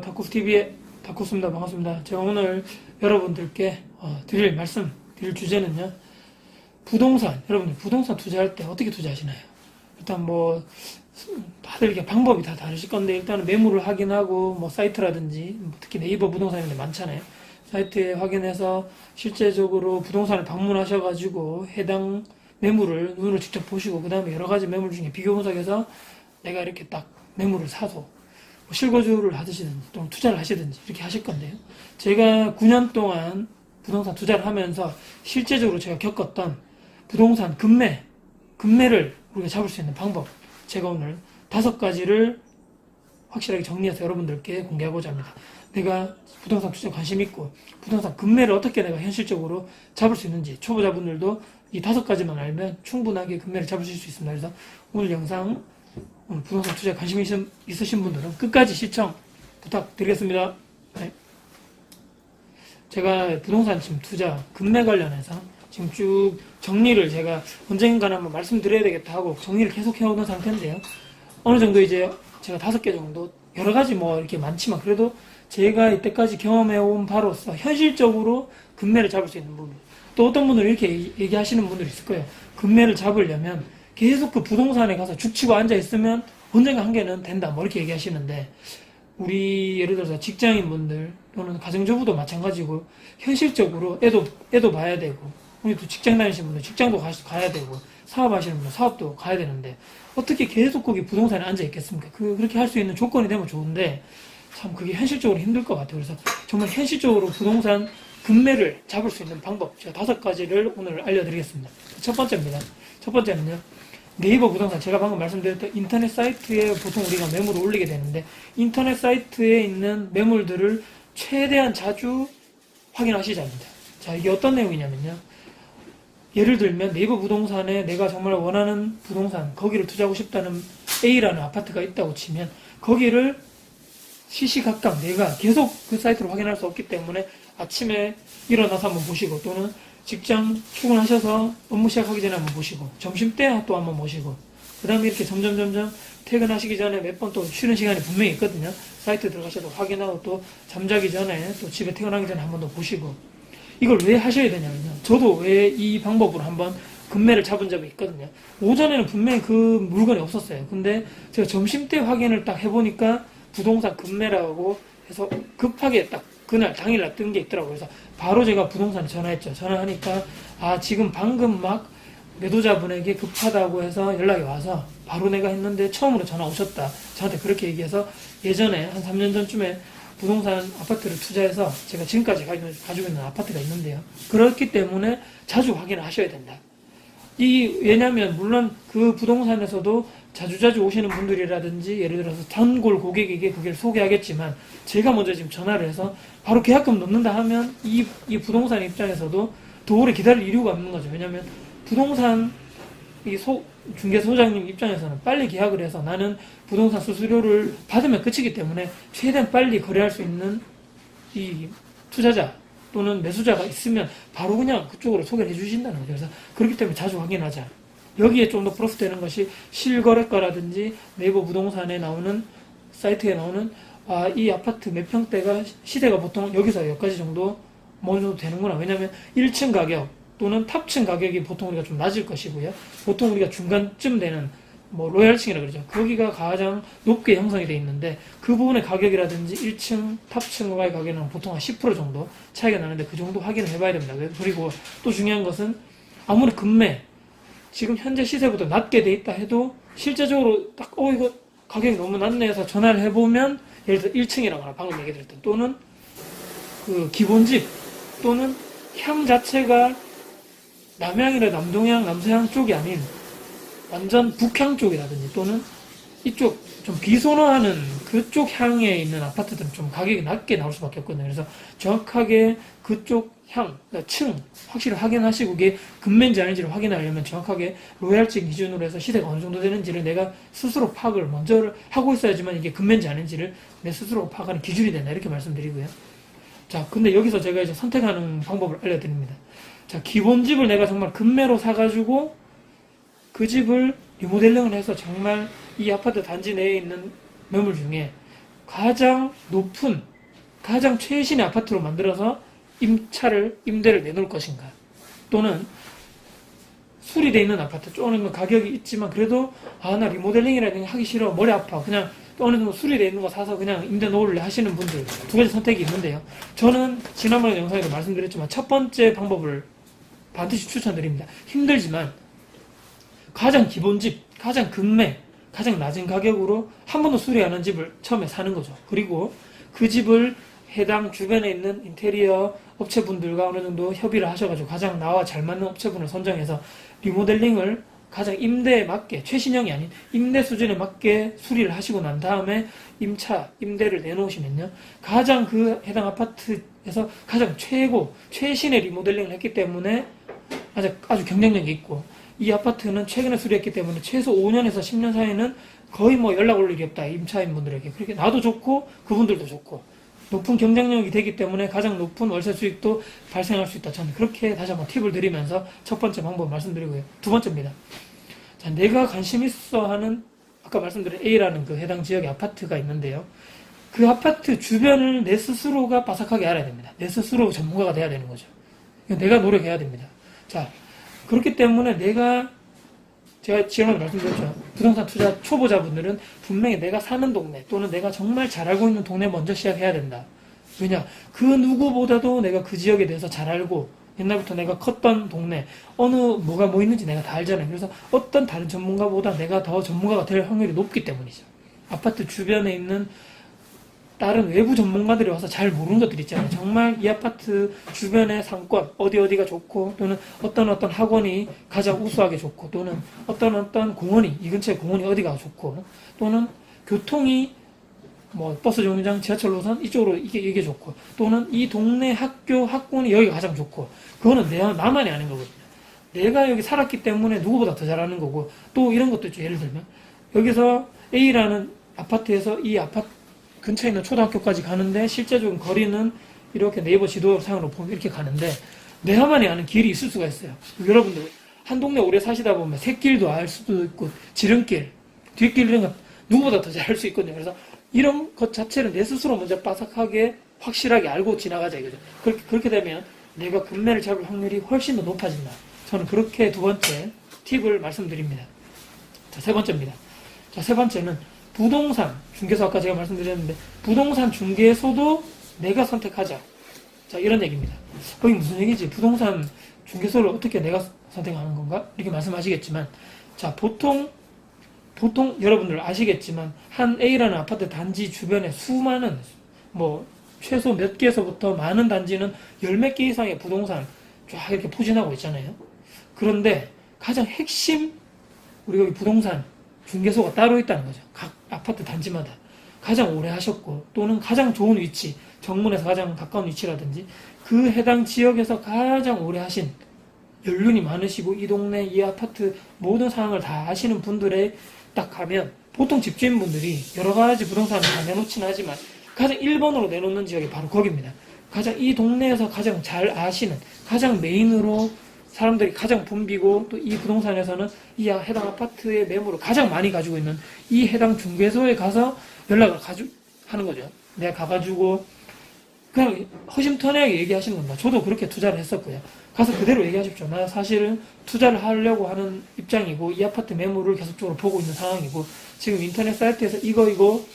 다쿠스TV의 다쿠스입니다. 반갑습니다. 제가 오늘 여러분들께 드릴 주제는요, 여러분들 부동산 투자할 때 어떻게 투자하시나요? 일단 다들 이게 방법이 다 다르실 건데, 일단은 매물을 확인하고, 사이트라든지, 특히 네이버 부동산인데 많잖아요. 사이트에 확인해서 실제적으로 부동산을 방문하셔가지고 해당 매물을 눈으로 직접 보시고, 그 다음에 여러 가지 매물 중에 비교 분석해서 내가 이렇게 딱 매물을 사서 실거주를 하시든지 또 투자를 하시든지 이렇게 하실 건데요. 제가 9년 동안 부동산 투자를 하면서 실제적으로 제가 겪었던 부동산 금매를 우리가 잡을 수 있는 방법, 제가 오늘 5가지를 확실하게 정리해서 여러분들께 공개하고자 합니다. 내가 부동산 투자에 관심 있고 부동산 금매를 어떻게 내가 현실적으로 잡을 수 있는지, 초보자분들도 이 5가지만 알면 충분하게 금매를 잡으실 수 있습니다. 그래서 오늘 영상, 오늘 부동산 투자에 관심 있으신 분들은 끝까지 시청 부탁드리겠습니다. 네. 제가 부동산 지금 투자, 금매 관련해서 지금 쭉 정리를 제가 언젠가는 한번 말씀드려야 되겠다 하고 정리를 계속 해오는 상태인데요. 어느 정도 이제 제가 5개 정도, 여러 가지 이렇게 많지만 그래도 제가 이때까지 경험해온 바로서 현실적으로 금매를 잡을 수 있는 부분. 또 어떤 분들은 이렇게 얘기하시는 분들이 있을 거예요. 금매를 잡으려면 계속 그 부동산에 가서 죽치고 앉아있으면 언젠가 한 개는 된다, 이렇게 얘기하시는데, 우리 예를 들어서 직장인분들 또는 가정주부도 마찬가지고, 현실적으로 애도 봐야 되고, 우리 또 직장 다니시는 분들 직장도 가야 되고, 사업하시는 분들 사업도 가야 되는데, 어떻게 계속 거기 부동산에 앉아있겠습니까? 그렇게 할 수 있는 조건이 되면 좋은데, 참 그게 현실적으로 힘들 것 같아요. 그래서 정말 현실적으로 부동산 금매를 잡을 수 있는 방법, 제가 5가지를 오늘 알려드리겠습니다. 첫 번째입니다. 첫 번째는요, 네이버 부동산, 제가 방금 말씀드렸던 인터넷 사이트에 보통 우리가 매물을 올리게 되는데, 인터넷 사이트에 있는 매물들을 최대한 자주 확인하시자입니다. 자, 이게 어떤 내용이냐면요, 예를 들면 네이버 부동산에 내가 정말 원하는 부동산, 거기를 투자하고 싶다는 A라는 아파트가 있다고 치면, 거기를 시시각각 내가 계속 그 사이트로 확인할 수 없기 때문에 아침에 일어나서 한번 보시고, 또는 직장 출근하셔서 업무 시작하기 전에 한번 보시고, 점심때 또 한번 보시고, 그 다음에 이렇게 점점 퇴근하시기 전에 몇 번 또 쉬는 시간이 분명히 있거든요. 사이트 들어가셔서 확인하고, 또 잠자기 전에 또 집에 퇴근하기 전에 한번 더 보시고. 이걸 왜 하셔야 되냐면요, 저도 왜 이 방법으로 한번 금매를 잡은 적이 있거든요. 오전에는 분명히 그 물건이 없었어요. 근데 제가 점심때 확인을 딱 해보니까 부동산 금매라고 해서 급하게 딱 그날 당일날 뜬 게 있더라고요. 그래서 바로 제가 부동산에 전화했죠. 전화하니까 지금 방금 막 매도자분에게 급하다고 해서 연락이 와서 바로 내가 했는데 처음으로 전화 오셨다, 저한테 그렇게 얘기해서, 예전에 한 3년 전쯤에 부동산 아파트를 투자해서 제가 지금까지 가지고 있는 아파트가 있는데요. 그렇기 때문에 자주 확인을 하셔야 된다. 왜냐면 물론 그 부동산에서도 자주 오시는 분들이라든지, 예를 들어서 단골 고객에게 그걸 소개하겠지만, 제가 먼저 지금 전화를 해서 바로 계약금 넣는다 하면 이 부동산 입장에서도 더 오래 기다릴 이유가 없는 거죠. 왜냐면 부동산 중개소장님 입장에서는 빨리 계약을 해서 나는 부동산 수수료를 받으면 끝이기 때문에 최대한 빨리 거래할 수 있는 이 투자자 또는 매수자가 있으면 바로 그냥 그쪽으로 소개를 해주신다는 거죠. 그래서 그렇기 때문에 자주 확인하자. 여기에 좀 더 플러스 되는 것이 실거래가라든지 네이버 부동산에 나오는, 사이트에 나오는 이 아파트 몇 평대가 시세가 보통 여기서 여기까지 정도 정도 되는구나. 왜냐면 1층 가격 또는 탑층 가격이 보통 우리가 좀 낮을 것이고요. 보통 우리가 중간쯤 되는 로얄층이라 그러죠. 거기가 가장 높게 형성이 되어 있는데, 그 부분의 가격이라든지 1층, 탑층과의 가격은 보통 한 10% 정도 차이가 나는데, 그 정도 확인을 해봐야 됩니다. 그리고 또 중요한 것은, 아무리 금매, 지금 현재 시세보다 낮게 돼 있다 해도 실제적으로 딱 이거 가격이 너무 낮네 해서 전화를 해보면, 예를 들어 1층이라거나 방금 얘기 드렸던, 또는 그 기본집 또는 향 자체가 남향이나 남동향, 남서향 쪽이 아닌 완전 북향 쪽이라든지, 또는 이쪽 좀 비선호하는 그쪽 향에 있는 아파트들은 좀 가격이 낮게 나올 수밖에 없거든요. 그래서 정확하게 그쪽 향, 그러니까 층 확실히 확인하시고, 그게 금매인지 아닌지를 확인하려면 정확하게 로얄층 기준으로 해서 시세가 어느 정도 되는지를 내가 스스로 파악을 먼저 하고 있어야지만 이게 금매인지 아닌지를 내 스스로 파악하는 기준이 된다, 이렇게 말씀드리고요. 자, 근데 여기서 제가 이제 선택하는 방법을 알려드립니다. 자, 기본집을 내가 정말 금매로 사가지고 그 집을 리모델링을 해서 정말 이 아파트 단지 내에 있는 매물 중에 가장 높은, 가장 최신의 아파트로 만들어서 임대를 내놓을 것인가, 또는 수리되어 있는 아파트, 조금 가격이 있지만 그래도 나 리모델링이라든가 하기 싫어, 머리 아파, 그냥 어느 정도 수리되어 있는 거 사서 그냥 임대 놓을래 하시는 분들, 두 가지 선택이 있는데요. 저는 지난번에 영상에도 말씀드렸지만 첫 번째 방법을 반드시 추천드립니다. 힘들지만 가장 기본집, 가장 금매, 가장 낮은 가격으로 한 번도 수리 안 한 집을 처음에 사는 거죠. 그리고 그 집을 해당 주변에 있는 인테리어 업체분들과 어느 정도 협의를 하셔가지고 가장 나와 잘 맞는 업체분을 선정해서 리모델링을 가장 임대에 맞게, 최신형이 아닌 임대 수준에 맞게 수리를 하시고 난 다음에 임대를 내놓으시면요, 가장 그 해당 아파트에서 가장 최신의 리모델링을 했기 때문에 아주 경쟁력이 있고, 이 아파트는 최근에 수리했기 때문에 최소 5년에서 10년 사이에는 거의 연락 올 일이 없다, 임차인 분들에게. 그렇게 나도 좋고 그분들도 좋고 높은 경쟁력이 되기 때문에 가장 높은 월세 수익도 발생할 수 있다. 저는 그렇게 다시 한번 팁을 드리면서 첫 번째 방법 말씀드리고요. 두 번째입니다. 자, 내가 관심 있어 하는, 아까 말씀드린 A라는 그 해당 지역의 아파트가 있는데요. 그 아파트 주변을 내 스스로가 빠삭하게 알아야 됩니다. 내 스스로 전문가가 돼야 되는 거죠. 내가 노력해야 됩니다. 자, 그렇기 때문에 제가 지난번에 말씀드렸죠. 부동산 투자 초보자분들은 분명히 내가 사는 동네, 또는 내가 정말 잘 알고 있는 동네 먼저 시작해야 된다. 왜냐? 그 누구보다도 내가 그 지역에 대해서 잘 알고, 옛날부터 내가 컸던 동네, 뭐가 뭐 있는지 내가 다 알잖아요. 그래서 어떤 다른 전문가보다 내가 더 전문가가 될 확률이 높기 때문이죠. 아파트 주변에 있는 다른 외부 전문가들이 와서 잘 모르는 것들 있잖아요. 정말 이 아파트 주변의 상권, 어디가 좋고, 또는 어떤 학원이 가장 우수하게 좋고, 또는 어떤 공원이, 이 근처에 공원이 어디가 좋고, 또는 교통이 버스 정류장, 지하철 노선 이쪽으로 이게 좋고, 또는 이 동네 학군이 여기가 가장 좋고, 그거는 나만이 아는 거거든요. 내가 여기 살았기 때문에 누구보다 더 잘하는 거고, 또 이런 것도 있죠. 예를 들면 여기서 A라는 아파트에서 이 아파트 근처에 있는 초등학교까지 가는데 실제적인 거리는 이렇게 네이버 지도상으로 보면 이렇게 가는데, 내가만이 아는 길이 있을 수가 있어요. 여러분들 한 동네 오래 사시다 보면 샛길도 알 수도 있고, 지름길, 뒷길, 이런 거 누구보다 더 잘 알 수 있거든요. 그래서 이런 것 자체를 내 스스로 먼저 빠삭하게 확실하게 알고 지나가자 이거죠. 그렇게 되면 내가 금매를 잡을 확률이 훨씬 더 높아진다. 저는 그렇게 두 번째 팁을 말씀드립니다. 자, 세 번째입니다. 자, 세 번째는 부동산 중개소, 아까 제가 말씀드렸는데 부동산 중개소도 내가 선택하자. 자, 이런 얘기입니다. 거기 무슨 얘기지? 부동산 중개소를 어떻게 내가 선택하는 건가? 이렇게 말씀하시겠지만, 자, 보통 여러분들 아시겠지만 한 A라는 아파트 단지 주변에 수많은, 최소 몇 개에서부터 많은 단지는 열 몇 개 이상의 부동산 쫙 이렇게 포진하고 있잖아요. 그런데 가장 핵심, 우리가 여기 부동산 중개소가 따로 있다는 거죠. 각 아파트 단지마다 가장 오래 하셨고, 또는 가장 좋은 위치, 정문에서 가장 가까운 위치라든지 그 해당 지역에서 가장 오래 하신, 연륜이 많으시고 이 동네 이 아파트 모든 상황을 다 아시는 분들에 딱 가면, 보통 집주인분들이 여러 가지 부동산을 다 내놓지는 하지만 가장 1번으로 내놓는 지역이 바로 거기입니다. 가장 이 동네에서 가장 잘 아시는, 가장 메인으로 사람들이 가장 붐비고, 또 이 부동산에서는 이 해당 아파트의 매물을 가장 많이 가지고 있는 이 해당 중개소에 가서 연락을 하는 거죠. 내가 가가지고 그냥 허심탄회하게 얘기하시는 겁니다. 저도 그렇게 투자를 했었고요. 가서 그대로 얘기하십시오. 나 사실은 투자를 하려고 하는 입장이고, 이 아파트 매물을 계속적으로 보고 있는 상황이고, 지금 인터넷 사이트에서 이거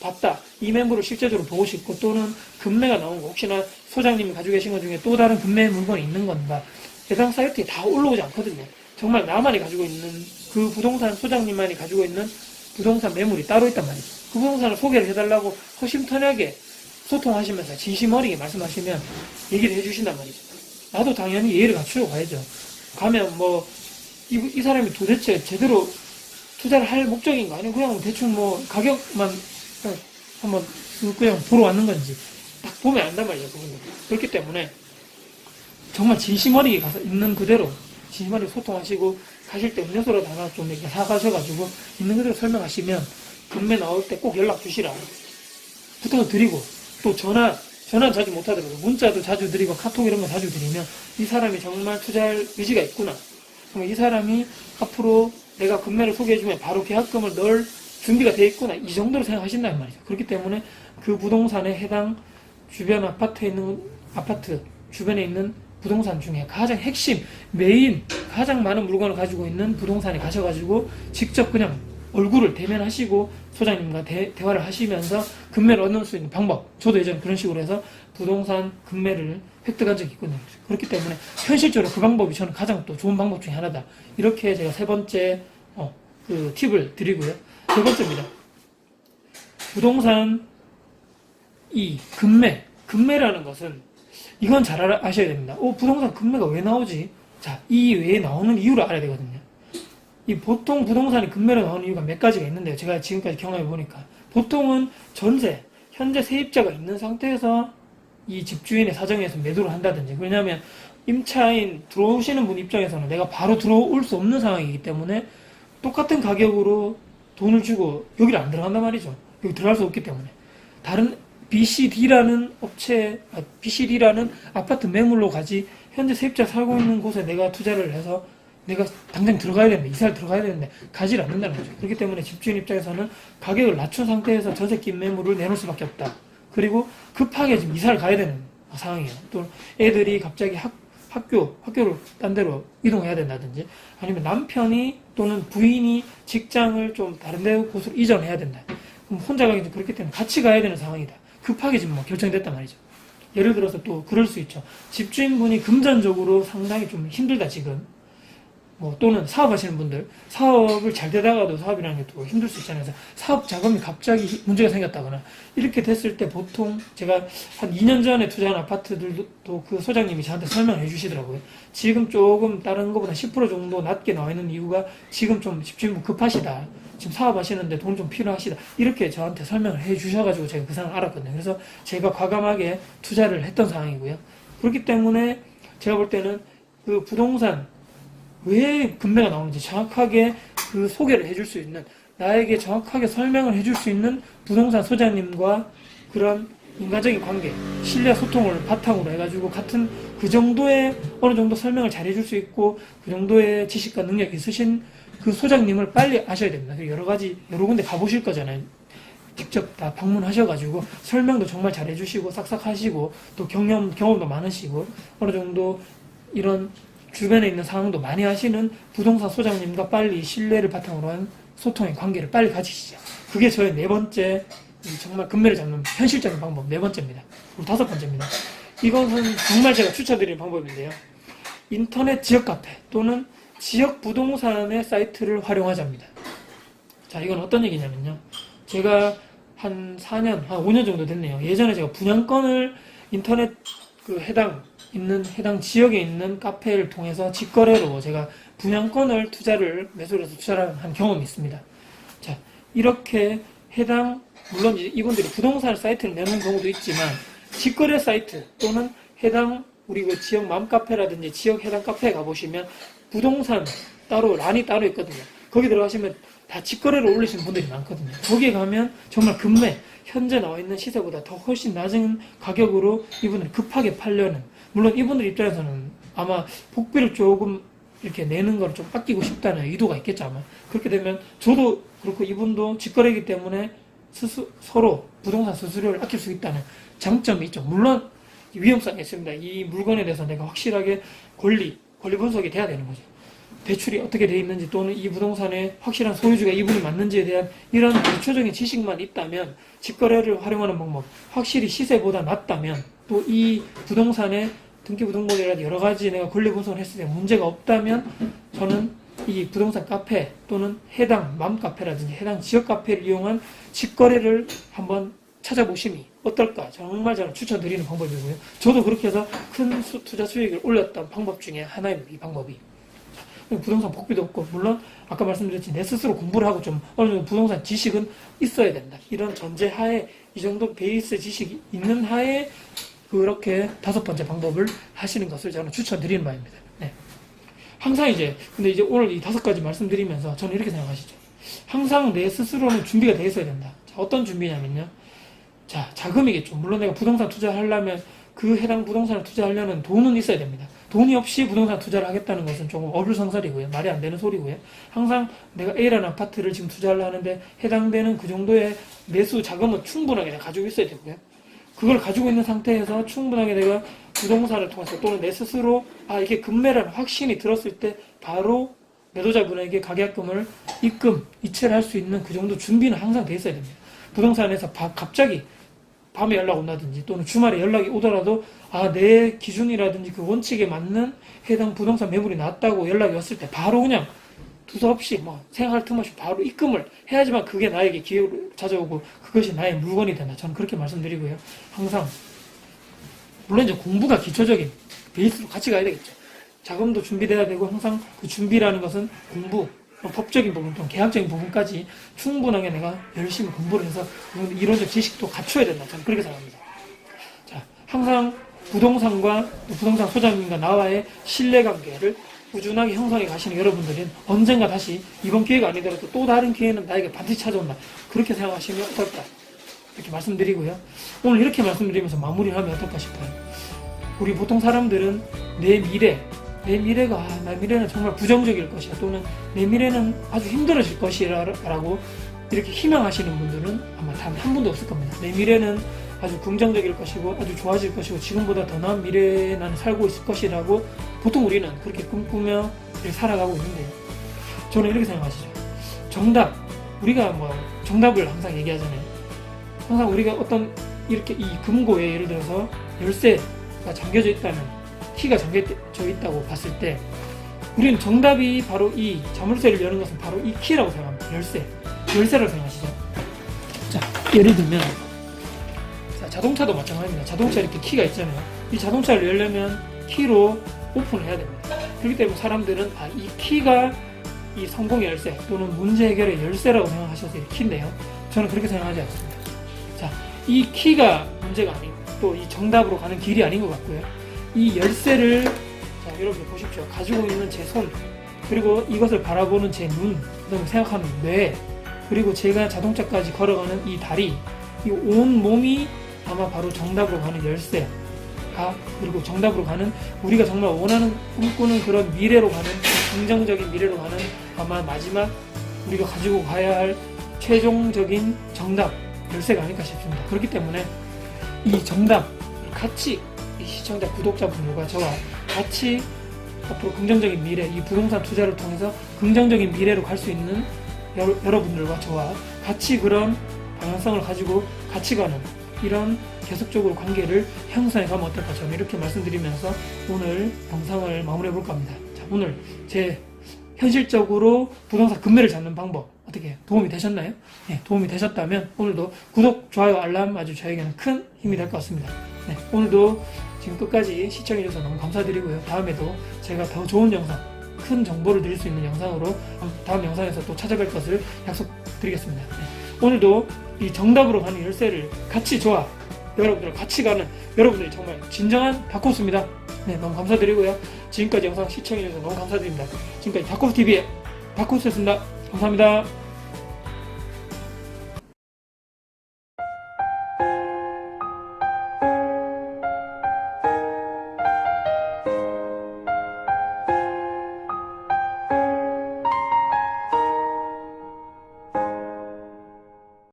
봤다, 이 매물을 실제적으로 보고 싶고, 또는 금매가 나온 거, 혹시나 소장님이 가지고 계신 것 중에 또 다른 금매 물건이 있는 건가, 해당 사이트에 다 올라오지 않거든요. 정말 나만이 가지고 있는, 그 부동산 소장님만이 가지고 있는 부동산 매물이 따로 있단 말이죠. 그 부동산을 소개를 해달라고 허심탄회하게 소통하시면서 진심 어리게 말씀하시면 얘기를 해주신단 말이죠. 나도 당연히 예의를 갖추고 가야죠. 가면 이 사람이 도대체 제대로 투자를 할 목적인가, 아니면 그냥 대충 가격만 한번 그냥 보러 왔는 건지 딱 보면 안단 말이죠, 그분들. 그렇기 때문에 정말 진심 어리게 가서 있는 그대로 진심 어리게 소통하시고, 가실 때 음료수라도 하나 좀 이렇게 사가셔가지고 있는 그대로 설명하시면 금매 나올 때 꼭 연락 주시라 부탁을 드리고, 또 전화는 자주 못 하더라도 문자도 자주 드리고 카톡 이런 거 자주 드리면 이 사람이 정말 투자할 의지가 있구나, 그럼 이 사람이 앞으로 내가 금매를 소개해주면 바로 계약금을 넣을 준비가 돼 있구나 이 정도로 생각하신다는 말이죠. 그렇기 때문에 그 부동산에 해당 주변 아파트에 있는 아파트 주변에 있는 부동산 중에 가장 핵심 메인 가장 많은 물건을 가지고 있는 부동산에 가셔가지고 직접 그냥 얼굴을 대면하시고 소장님과 대화를 하시면서 금매를 얻을 수 있는 방법, 저도 예전에 그런 식으로 해서 부동산 금매를 획득한 적이 있거든요. 그렇기 때문에 현실적으로 그 방법이 저는 가장 또 좋은 방법 중에 하나다. 이렇게 제가 세 번째 그 팁을 드리고요. 세 번째입니다. 부동산 이 금매라는 것은 이건 잘 아셔야 됩니다. 부동산 금매가 왜 나오지? 자, 이 왜 나오는 이유를 알아야 되거든요. 이 보통 부동산이 금매로 나오는 이유가 몇 가지가 있는데요. 제가 지금까지 경험해 보니까 보통은 전세, 현재 세입자가 있는 상태에서 이 집주인의 사정에서 매도를 한다든지, 왜냐하면 임차인 들어오시는 분 입장에서는 내가 바로 들어올 수 없는 상황이기 때문에 똑같은 가격으로 돈을 주고 여기를 안 들어간단 말이죠. 여기 들어갈 수 없기 때문에. 다른 BCD라는 BCD라는 아파트 매물로 가지 현재 세입자 살고 있는 곳에 내가 투자를 해서 내가 당장 들어가야 되는데, 이사를 들어가야 되는데 가지를 않는다는 거죠. 그렇기 때문에 집주인 입장에서는 가격을 낮춘 상태에서 전세 낀 매물을 내놓을 수밖에 없다. 그리고 급하게 지금 이사를 가야 되는 상황이에요. 또 애들이 갑자기 학교를 딴 데로 이동해야 된다든지, 아니면 남편이 또는 부인이 직장을 좀 다른 데 곳으로 이전해야 된다. 그럼 혼자 가기 좀 그렇기 때문에 같이 가야 되는 상황이다. 급하게 지금 결정됐단 말이죠. 예를 들어서 또 그럴 수 있죠. 집주인분이 금전적으로 상당히 좀 힘들다 지금. 또는 사업하시는 분들, 사업을 잘 되다가도 사업이라는 게 또 힘들 수 있잖아요. 그래서 사업 자금이 갑자기 문제가 생겼다거나 이렇게 됐을 때 보통 제가 한 2년 전에 투자한 아파트들도 그 소장님이 저한테 설명을 해주시더라고요. 지금 조금 다른 것보다 10% 정도 낮게 나와 있는 이유가 지금 좀 집주인분 급하시다. 지금 사업하시는데 돈 좀 필요하시다. 이렇게 저한테 설명을 해주셔가지고 제가 그 상황을 알았거든요. 그래서 제가 과감하게 투자를 했던 상황이고요. 그렇기 때문에 제가 볼 때는 그 부동산 왜 금매가 나오는지 정확하게 그 소개를 해줄 수 있는, 나에게 정확하게 설명을 해줄 수 있는 부동산 소장님과 그런 인간적인 관계, 신뢰 소통을 바탕으로 해가지고 같은 그 정도의 어느 정도 설명을 잘 해줄 수 있고 그 정도의 지식과 능력이 있으신 그 소장님을 빨리 아셔야 됩니다. 여러 군데 가보실 거잖아요. 직접 다 방문하셔가지고 설명도 정말 잘 해주시고 싹싹 하시고 또 경험도 많으시고 어느 정도 이런 주변에 있는 상황도 많이 하시는 부동산 소장님과 빨리 신뢰를 바탕으로 한 소통의 관계를 빨리 가지시죠. 그게 저의 네 번째, 정말 금매를 잡는 현실적인 방법 네 번째입니다. 그리고 다섯 번째입니다. 이것은 정말 제가 추천드리는 방법인데요. 인터넷 지역 카페 또는 지역 부동산의 사이트를 활용하자입니다. 자, 이건 어떤 얘기냐면요. 제가 한 5년 정도 됐네요. 예전에 제가 분양권을 인터넷 해당 지역에 있는 카페를 통해서 직거래로 제가 분양권을 매수를 해서 투자를 한 경험이 있습니다. 자, 이렇게 물론 이분들이 부동산 사이트를 내는 경우도 있지만, 직거래 사이트 또는 우리 그 지역 맘카페라든지 지역 해당 카페에 가보시면 부동산 란이 따로 있거든요. 거기 들어가시면 다 직거래를 올리시는 분들이 많거든요. 거기에 가면 정말 금매, 현재 나와 있는 시세보다 더 훨씬 낮은 가격으로 이분들이 급하게 팔려는, 물론 이분들 입장에서는 아마 복비를 조금 이렇게 내는 걸 좀 아끼고 싶다는 의도가 있겠죠, 아마. 그렇게 되면 저도 그렇고 이분도 직거래이기 때문에 서로 부동산 수수료를 아낄 수 있다는 장점이 있죠. 물론 위험성이 있습니다. 이 물건에 대해서 내가 확실하게 권리 분석이 돼야 되는 거죠. 대출이 어떻게 돼 있는지 또는 이 부동산의 확실한 소유주가 이분이 맞는지에 대한 이런 기초적인 지식만 있다면, 직거래를 활용하는 방법, 확실히 시세보다 낮다면, 또 이 부동산의 등기부등본이라든지 여러 가지 내가 권리 분석을 했을 때 문제가 없다면, 저는 이 부동산 카페 또는 해당 맘카페라든지 해당 지역 카페를 이용한 직거래를 한번 찾아보심이 어떨까, 정말 저는 추천드리는 방법이고요. 저도 그렇게 해서 큰 투자 수익을 올렸던 방법 중에 하나입니다. 이 방법이. 부동산 복비도 없고, 물론 아까 말씀드렸지 내 스스로 공부를 하고 좀 어느 정도 부동산 지식은 있어야 된다. 이런 전제하에, 이 정도 베이스 지식이 있는 하에 그렇게 다섯 번째 방법을 하시는 것을 저는 추천드리는 바입니다. 네. 항상 근데 오늘 이 다섯 가지 말씀드리면서 저는 이렇게 생각하시죠. 항상 내 스스로는 준비가 되어 있어야 된다. 자, 어떤 준비냐면요. 자, 자금이겠죠. 물론 내가 부동산 투자하려면 그 해당 부동산을 투자하려면 돈은 있어야 됩니다. 돈이 없이 부동산 투자를 하겠다는 것은 조금 어불성설이고요. 말이 안 되는 소리고요. 항상 내가 A라는 아파트를 지금 투자를 하는데 해당되는 그 정도의 매수 자금은 충분하게 내가 가지고 있어야 되고요. 그걸 가지고 있는 상태에서 충분하게 내가 부동산을 통해서 또는 내 스스로 이게 급매라는 확신이 들었을 때 바로 매도자분에게 가계약금을 이체를 할 수 있는 그 정도 준비는 항상 돼 있어야 됩니다. 부동산에서 갑자기 밤에 연락 온다든지 또는 주말에 연락이 오더라도 내 기준이라든지 그 원칙에 맞는 해당 부동산 매물이 나왔다고 연락이 왔을 때 바로 그냥 두서없이 생각할 틈 없이 바로 입금을 해야지만 그게 나에게 기회로 찾아오고 그것이 나의 물건이 된다. 저는 그렇게 말씀드리고요. 항상 물론 이제 공부가 기초적인 베이스로 같이 가야 되겠죠. 자금도 준비돼야 되고 항상 그 준비라는 것은 공부, 법적인 부분 또는 계약적인 부분까지 충분하게 내가 열심히 공부를 해서 이론적 지식도 갖춰야 된다. 저는 그렇게 생각합니다. 자, 항상 부동산과 부동산 소장님과 나와의 신뢰관계를 꾸준하게 형성해 가시는 여러분들은 언젠가 다시 이번 기회가 아니더라도 또 다른 기회는 나에게 반드시 찾아온다. 그렇게 생각하시면 어떨까? 이렇게 말씀드리고요. 오늘 이렇게 말씀드리면서 마무리를 하면 어떨까 싶어요. 우리 보통 사람들은 내 미래가 내 미래는 정말 부정적일 것이야 또는 내 미래는 아주 힘들어질 것이라고 이렇게 희망하시는 분들은 아마 단 한 분도 없을 겁니다. 내 미래는 아주 긍정적일 것이고 아주 좋아질 것이고 지금보다 더 나은 미래에 나는 살고 있을 것이라고 보통 우리는 그렇게 꿈꾸며 살아가고 있는데요. 저는 이렇게 생각하시죠. 우리가 정답을 항상 얘기하잖아요. 항상 우리가 어떤 이렇게 이 금고에 예를 들어서 열쇠가 잠겨져 있다는 키가 잠겨져 있다고 봤을 때 우리는 정답이 바로 이 자물쇠를 여는 것은 바로 이 키라고 생각합니다. 열쇠라고 생각하시죠. 자, 예를 들면 자동차도 마찬가지입니다. 자동차 이렇게 키가 있잖아요. 이 자동차를 열려면 키로 오픈을 해야 됩니다. 그렇기 때문에 사람들은 이 키가 이 성공의 열쇠 또는 문제 해결의 열쇠라고 생각하셔서 이 키인데요. 저는 그렇게 생각하지 않습니다. 자, 이 키가 문제가 아니고 또 이 정답으로 가는 길이 아닌 것 같고요. 이 열쇠를 여러분 보십시오. 가지고 있는 제 손, 그리고 이것을 바라보는 제 눈, 그다음에 생각하는 뇌, 그리고 제가 자동차까지 걸어가는 이 다리, 이 온 몸이 아마 바로 정답으로 가는 열쇠, 그리고 정답으로 가는 우리가 정말 원하는 꿈꾸는 그런 미래로 가는 긍정적인 미래로 가는 아마 마지막 우리가 가지고 가야 할 최종적인 정답 열쇠가 아닐까 싶습니다. 그렇기 때문에 이 정답 같이 이 시청자 구독자분들과 저와 같이 앞으로 긍정적인 미래, 이 부동산 투자를 통해서 긍정적인 미래로 갈 수 있는 여러분들과 저와 같이 그런 방향성을 가지고 같이 가는 이런 계속적으로 관계를 형성해 가면 어떨까, 저는 이렇게 말씀드리면서 오늘 영상을 마무리해 볼까 합니다. 자, 오늘 제 현실적으로 부동산 금매를 잡는 방법 어떻게 도움이 되셨나요? 네, 도움이 되셨다면 오늘도 구독, 좋아요, 알람 아주 저에게는 큰 힘이 될 것 같습니다. 네, 오늘도 지금 끝까지 시청해주셔서 너무 감사드리고요. 다음에도 제가 더 좋은 영상, 큰 정보를 드릴 수 있는 영상으로 다음 영상에서 또 찾아뵐 것을 약속드리겠습니다. 네, 오늘도 이 정답으로 가는 열쇠를 같이 저와 여러분들 같이 가는 여러분들이 정말 진정한 다코스입니다. 네, 너무 감사드리고요. 지금까지 영상 시청해주셔서 너무 감사드립니다. 지금까지 다코스TV의 다코스였습니다. 감사합니다.